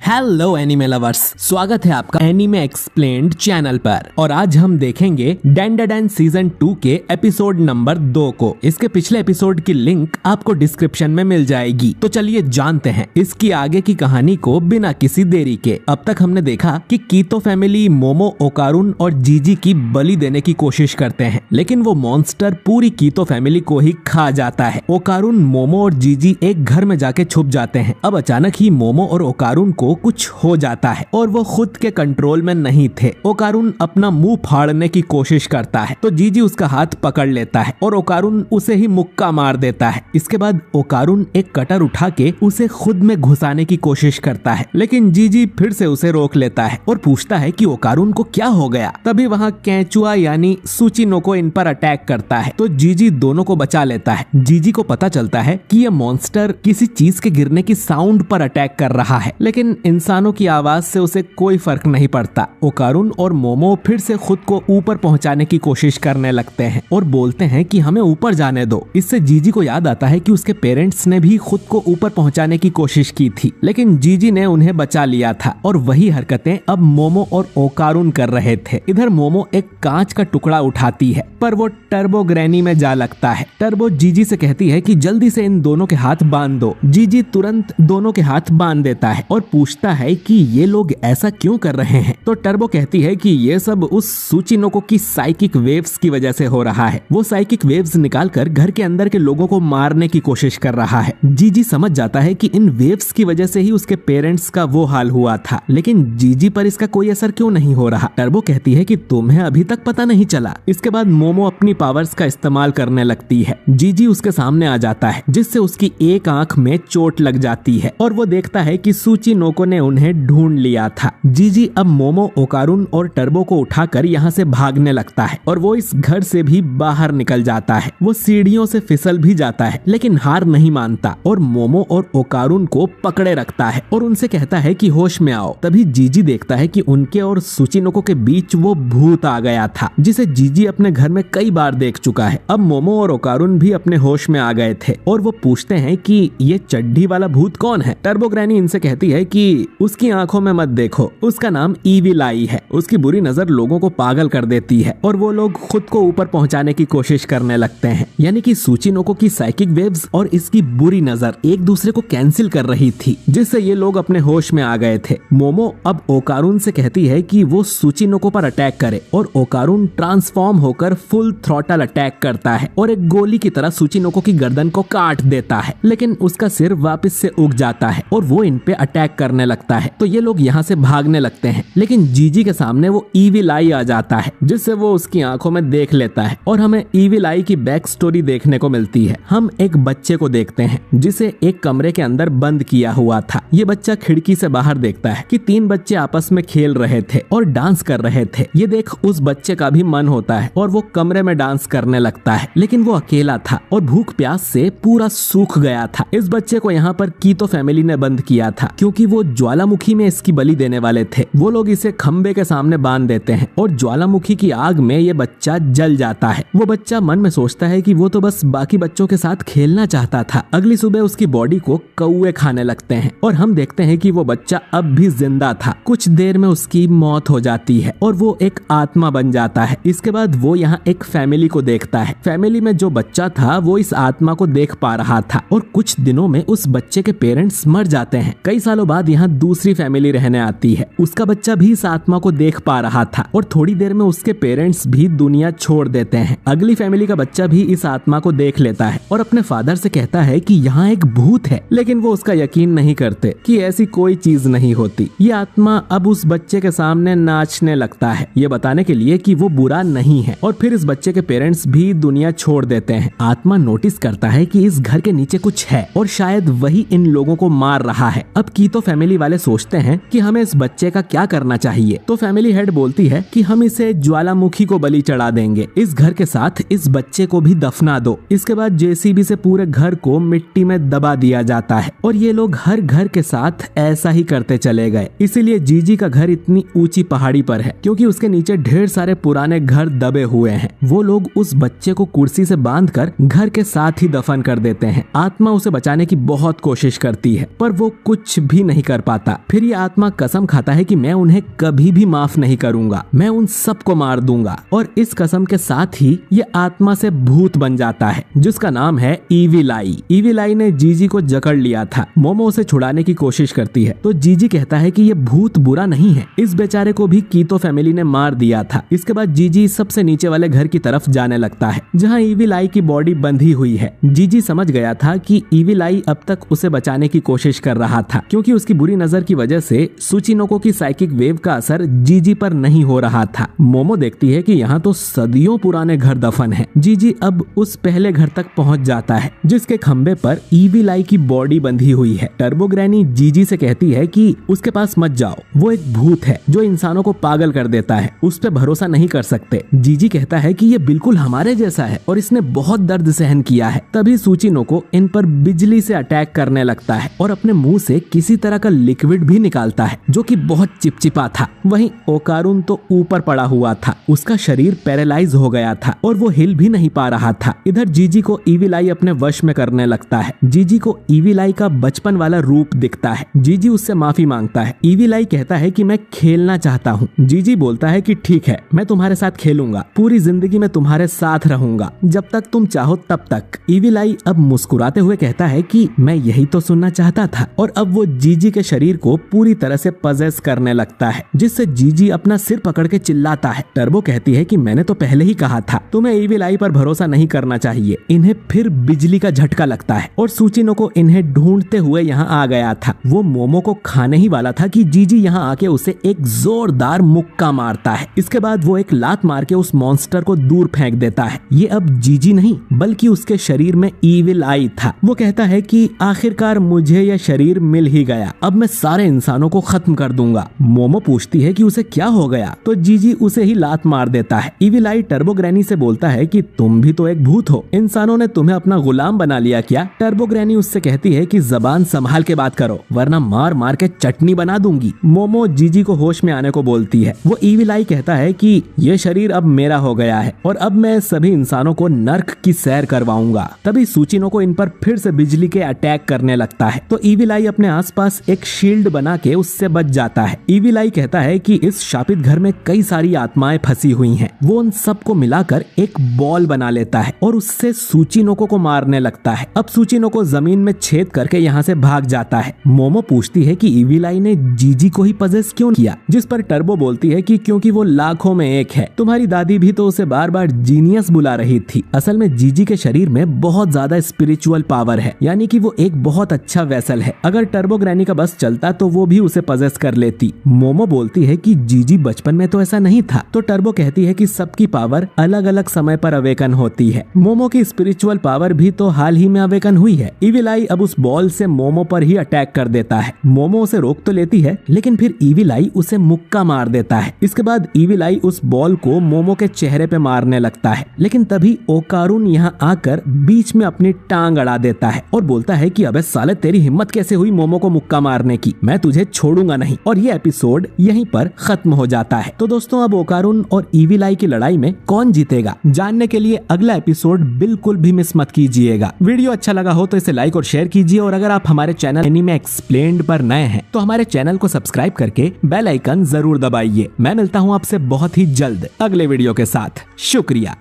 Hello anime lovers, स्वागत है आपका एनिमे एक्सप्लेन्ड चैनल पर। और आज हम देखेंगे डेंडाडेन सीजन 2 के एपिसोड नंबर 2 को। इसके पिछले एपिसोड की लिंक आपको डिस्क्रिप्शन में मिल जाएगी। तो चलिए जानते हैं इसकी आगे की कहानी को बिना किसी देरी के। अब तक हमने देखा कि कीतो फैमिली मोमो, ओकारुन और जीजी की बलि देने की कोशिश करते हैं, लेकिन वो मॉन्स्टर पूरी कीतो फैमिली को ही खा जाता है। ओकारुन, मोमो और जीजी एक घर में जाके छुप जाते हैं। अब अचानक ही मोमो और ओकारुन को कुछ हो जाता है और वो खुद के कंट्रोल में नहीं थे। ओकारुन अपना मुंह फाड़ने की कोशिश करता है तो जीजी उसका हाथ पकड़ लेता है और ओकारुन उसे ही मुक्का मार देता है। इसके बाद ओकारुन एक कटर उठा के उसे खुद में घुसाने की कोशिश करता है, लेकिन जीजी फिर से उसे रोक लेता है और पूछता है कि ओकारुन को क्या हो गया। तभी वहाँ केंचुआ यानी सुचिनोको इन पर अटैक करता है तो जीजी दोनों को बचा लेता है। जीजी को पता चलता है कि ये मॉन्स्टर किसी चीज के गिरने की साउंड पर अटैक कर रहा है, लेकिन इंसानों की आवाज से उसे कोई फर्क नहीं पड़ता। ओकारुन और मोमो फिर से खुद को ऊपर पहुंचाने की कोशिश करने लगते हैं और बोलते हैं कि हमें ऊपर जाने दो। इससे जीजी को याद आता है कि उसके पेरेंट्स ने भी खुद को ऊपर पहुंचाने की कोशिश की थी, लेकिन जीजी ने उन्हें बचा लिया था। और वही हरकतें अब मोमो और ओकारुन कर रहे थे। इधर मोमो एक कांच का टुकड़ा उठाती है, पर वो टर्बो ग्रैनी में जा लगता है। टर्बो जीजी से कहती है कि जल्दी से इन दोनों के हाथ बांध दो। जीजी तुरंत दोनों के हाथ बांध देता है और पूछता है कि ये लोग ऐसा क्यों कर रहे हैं। तो टर्बो कहती है कि ये सब उस सुचिनोको की साइकिक वेव्स की वजह से हो रहा है। वो साइकिक वेव्स निकालकर घर के अंदर के लोगों को मारने की कोशिश कर रहा है। जीजी समझ जाता है कि इन वेव्स की वजह से ही उसके पेरेंट्स का वो हाल हुआ था, लेकिन जीजी पर इसका कोई असर क्यों नहीं हो रहा। टर्बो कहती है कि तुम्हें अभी तक पता नहीं चला। इसके बाद मोमो अपनी पावर्स का इस्तेमाल करने लगती है। जीजी उसके सामने आ जाता है, जिससे उसकी एक आंख में चोट लग जाती है और वो देखता है कि सुचिनोको ने उन्हें ढूंढ लिया था। जीजी अब मोमो, ओकारुन और टर्बो को उठाकर यहाँ से भागने लगता है और वो इस घर से भी बाहर निकल जाता है। वो सीढ़ियों से फिसल भी जाता है, लेकिन हार नहीं मानता और मोमो और ओकारुन को पकड़े रखता है और उनसे कहता है कि होश में आओ। तभी जीजी देखता है कि उनके और सुचिनोको के बीच वो भूत आ गया था, जिसे जीजी अपने घर में कई बार देख चुका है। अब मोमो और ओकारुन भी अपने होश में आ गए थे और वो पूछते हैं कि ये चड्ढी वाला भूत कौन है। टर्बो ग्रैनी इनसे कहती है कि उसकी आंखों में मत देखो, उसका नाम ईविल आई है। उसकी बुरी नजर लोगों को पागल कर देती है और वो लोग खुद को ऊपर पहुंचाने की कोशिश करने लगते हैं। यानी कि सुचिनोको की साइकिक वेव्स और इसकी बुरी नजर एक दूसरे को कैंसिल कर रही थी, जिससे ये लोग अपने होश में आ गए थे। मोमो अब ओकारुन से कहती है कि वो सुचिनोको पर अटैक करे और ओकारुन ट्रांसफॉर्म होकर फुल थ्रॉटल अटैक करता है और एक गोली की तरह सुचिनोको की गर्दन को काट देता है, लेकिन उसका सिर वापस से उग जाता है और वो इन पे अटैक करने लगता है। तो ये लोग यहाँ से भागने लगते हैं, लेकिन जीजी के सामने वो ईविल आई आ जाता है, जिससे वो उसकी आंखों में देख लेता है और हमें ईविल आई की बैक स्टोरी देखने को मिलती है। हम एक बच्चे को देखते हैं जिसे एक कमरे के अंदर बंद किया हुआ था। ये बच्चा खिड़की से बाहर देखता है कि 3 बच्चे आपस में खेल रहे थे और डांस कर रहे थे। ये देख उस बच्चे का भी मन होता है और वो कमरे में डांस करने लगता है, लेकिन वो अकेला था और भूख प्यास से पूरा सूख गया था। इस बच्चे को यहाँ पर कीतो फैमिली ने बंद किया था, क्योंकि वो ज्वालामुखी में इसकी बलि देने वाले थे। वो लोग इसे खंबे के सामने बांध देते हैं और ज्वालामुखी की आग में ये बच्चा जल जाता है। वो बच्चा मन में सोचता है कि वो तो बस बाकी बच्चों के साथ खेलना चाहता था। अगली सुबह उसकी बॉडी को कौवे खाने लगते हैं और हम देखते हैं कि वो बच्चा अब भी जिंदा था। कुछ देर में उसकी मौत हो जाती है और वो एक आत्मा बन जाता है। इसके बाद वो यहाँ एक फैमिली को देखता है। फैमिली में जो बच्चा था वो इस आत्मा को देख पा रहा था और कुछ दिनों में उस बच्चे के पेरेंट्स मर जाते हैं। कई सालों बाद यहाँ दूसरी फैमिली रहने आती है। उसका बच्चा भी इस आत्मा को देख पा रहा था और थोड़ी देर में उसके पेरेंट्स भी दुनिया छोड़ देते हैं। अगली फैमिली का बच्चा भी इस आत्मा को देख लेता है और अपने फादर से कहता है कि यहाँ एक भूत है, लेकिन वो उसका यकीन नहीं करते कि ऐसी कोई चीज नहीं होती। ये आत्मा अब उस बच्चे के सामने नाचने लगता है, ये बताने के लिए कि वो बुरा नहीं है, और फिर इस बच्चे के पेरेंट्स भी दुनिया छोड़ देते हैं। आत्मा नोटिस करता है कि इस घर के नीचे कुछ है और शायद वही इन लोगों को मार रहा है। अब कीतो फैमिली वाले सोचते हैं कि हमें इस बच्चे का क्या करना चाहिए। तो फैमिली हेड बोलती है कि हम इसे ज्वालामुखी को बलि चढ़ा देंगे। इस घर के साथ इस बच्चे को भी दफना दो। इसके बाद जेसीबी से पूरे घर को मिट्टी में दबा दिया जाता है और ये लोग हर घर के साथ ऐसा ही करते चले गए। इसीलिए जीजी का घर इतनी ऊंची पहाड़ी पर है, क्योंकि उसके नीचे ढेर सारे पुराने घर दबे हुए हैं। वो लोग उस बच्चे को कुर्सी से बांधकर घर के साथ ही दफन कर देते हैं। आत्मा उसे बचाने की बहुत कोशिश करती है, पर वो कुछ भी नहीं कर कर पाता। फिर ये आत्मा कसम खाता है कि मैं उन्हें कभी भी माफ नहीं करूंगा, मैं उन सबको मार दूंगा। और इस कसम के साथ ही ये आत्मा से भूत बन जाता है जिसका नाम है इविल आई। इविल आई ने जीजी को जकड़ लिया था। मोमो उसे छुड़ाने की कोशिश करती है तो जीजी कहता है कि ये भूत बुरा नहीं है, इस बेचारे को भी कीतो फैमिली ने मार दिया था। इसके बाद जीजी सबसे नीचे वाले घर की तरफ जाने लगता है जहाँ इविल आई की बॉडी बंधी हुई है। जीजी समझ गया था कि इविल आई अब तक उसे बचाने की कोशिश कर रहा था क्योंकि उसकी बुरी नजर की वजह से सुचिनोको की साइकिक वेव का असर जीजी पर नहीं हो रहा था। मोमो देखती है कि यहाँ तो सदियों पुराने घर दफन है। जीजी अब उस पहले घर तक पहुँच जाता है जिसके खंबे पर इविल आई की बॉडी बंधी हुई है। टर्बो ग्रैनी जीजी से कहती है कि उसके पास मत जाओ, वो एक भूत है जो इंसानों को पागल कर देता है, उस पे भरोसा नहीं कर सकते। जीजी कहता है कि ये बिल्कुल हमारे जैसा है और इसने बहुत दर्द सहन किया है। तभी सुचिनोको इन पर बिजली से अटैक करने लगता है और अपने मुंह से किसी तरह का लिक्विड भी निकालता है जो कि बहुत चिपचिपा था। वहीं ओकारुन तो ऊपर पड़ा हुआ था, उसका शरीर पैरालाइज हो गया था और वो हिल भी नहीं पा रहा था। इधर जीजी को इविल आई अपने वश में करने लगता है। जीजी को इविल आई का बचपन वाला रूप दिखता है। जीजी उससे माफी मांगता है। इविल आई कहता है कि मैं खेलना चाहता हूँ। जीजी बोलता है कि ठीक है, मैं तुम्हारे साथ खेलूंगा, पूरी जिंदगी में तुम्हारे साथ रहूंगा, जब तक तुम चाहो तब तक। इविल आई अब मुस्कुराते हुए कहता है कि मैं यही तो सुनना चाहता था। और अब वो जीजी के शरीर को पूरी तरह से पजेस करने लगता है जिससे जीजी अपना सिर पकड़ के चिल्लाता है। टर्बो कहती है कि मैंने तो पहले ही कहा था तुम्हें इविल आई पर भरोसा नहीं करना चाहिए। इन्हें फिर बिजली का झटका लगता है और सुचिनोको इन्हें ढूंढते हुए यहाँ आ गया था। वो मोमो को खाने ही वाला था कि जीजी यहाँ आके उसे एक जोरदार मुक्का मारता है। इसके बाद वो एक लात मार के उस मॉन्स्टर को दूर फेंक देता है। ये अब जीजी नहीं बल्कि उसके शरीर में इविल आई था। वो कहता है कि आखिरकार मुझे यह शरीर मिल ही गया, अब मैं सारे इंसानों को खत्म कर दूंगा। मोमो पूछती है कि उसे क्या हो गया तो जीजी उसे ही लात मार देता है। इविल आई टर्बो ग्रैनी से बोलता है कि तुम भी तो एक भूत हो, इंसानों ने तुम्हें अपना गुलाम बना लिया क्या? टर्बो ग्रैनी उससे कहती है कि जबान संभाल के बात करो वरना मार मार के चटनी बना दूंगी। मोमो जीजी को होश में आने को बोलती है। वो इविल आई कहता है कि ये शरीर अब मेरा हो गया है और अब मैं सभी इंसानों को नर्क की सैर करवाऊंगा। तभी सुचिनोको इन पर फिर से बिजली के अटैक करने लगता है तो इविल आई अपने आसपास एक शील्ड बना के उससे बच जाता है। इविल आई कहता है कि इस शापित घर में कई सारी आत्माएं फंसी हुई हैं। वो उन सबको मिलाकर एक बॉल बना लेता है और उससे सुचिनोको को मारने लगता है। अब सुचिनोको जमीन में छेद करके यहाँ से भाग जाता है। मोमो पूछती है कि इविल आई ने जीजी को ही पजेस क्यों किया, जिस पर टर्बो बोलती है कि क्योंकि वो लाखों में एक है। तुम्हारी दादी भी तो उसे बार बार जीनियस बुला रही थी। असल में जीजी के शरीर में बहुत ज्यादा स्पिरिचुअल पावर है, यानी कि वो एक बहुत अच्छा वेसल है। अगर टर्बो ग्रैनी का बस चलता तो वो भी उसे पजेस कर लेती। मोमो बोलती है कि जीजी बचपन में तो ऐसा नहीं था तो टर्बो कहती है कि सबकी पावर अलग अलग समय पर अवेकन होती है। मोमो की स्पिरिचुअल पावर भी तो हाल ही में अवेकन हुई है। इविल आई अब उस बॉल से मोमो पर ही अटैक कर देता है। मोमो उसे रोक तो लेती है लेकिन फिर इविल आई उसे मुक्का मार देता है। इसके बाद इविल आई उस बॉल को मोमो के चेहरे पे मारने लगता है लेकिन तभी ओकारुन यहाँ आकर बीच में अपनी टांग अड़ा देता है और बोलता है कि अबे साले तेरी हिम्मत कैसे हुई मोमो को मुक्का मारने की, मैं तुझे छोड़ूंगा नहीं। और ये एपिसोड यहीं पर खत्म हो जाता है। तो दोस्तों अब ओकारुन और इविल आई की लड़ाई में कौन जीतेगा जानने के लिए अगला एपिसोड बिल्कुल भी मिस मत कीजिएगा। वीडियो अच्छा लगा हो तो इसे लाइक और शेयर कीजिए और अगर आप हमारे चैनल एनीमे एक्सप्लेन्ड पर नए हैं तो हमारे चैनल को सब्सक्राइब करके बेल आइकन जरूर दबाइए। मैं मिलता हूँ आपसे बहुत ही जल्द अगले वीडियो के साथ। शुक्रिया।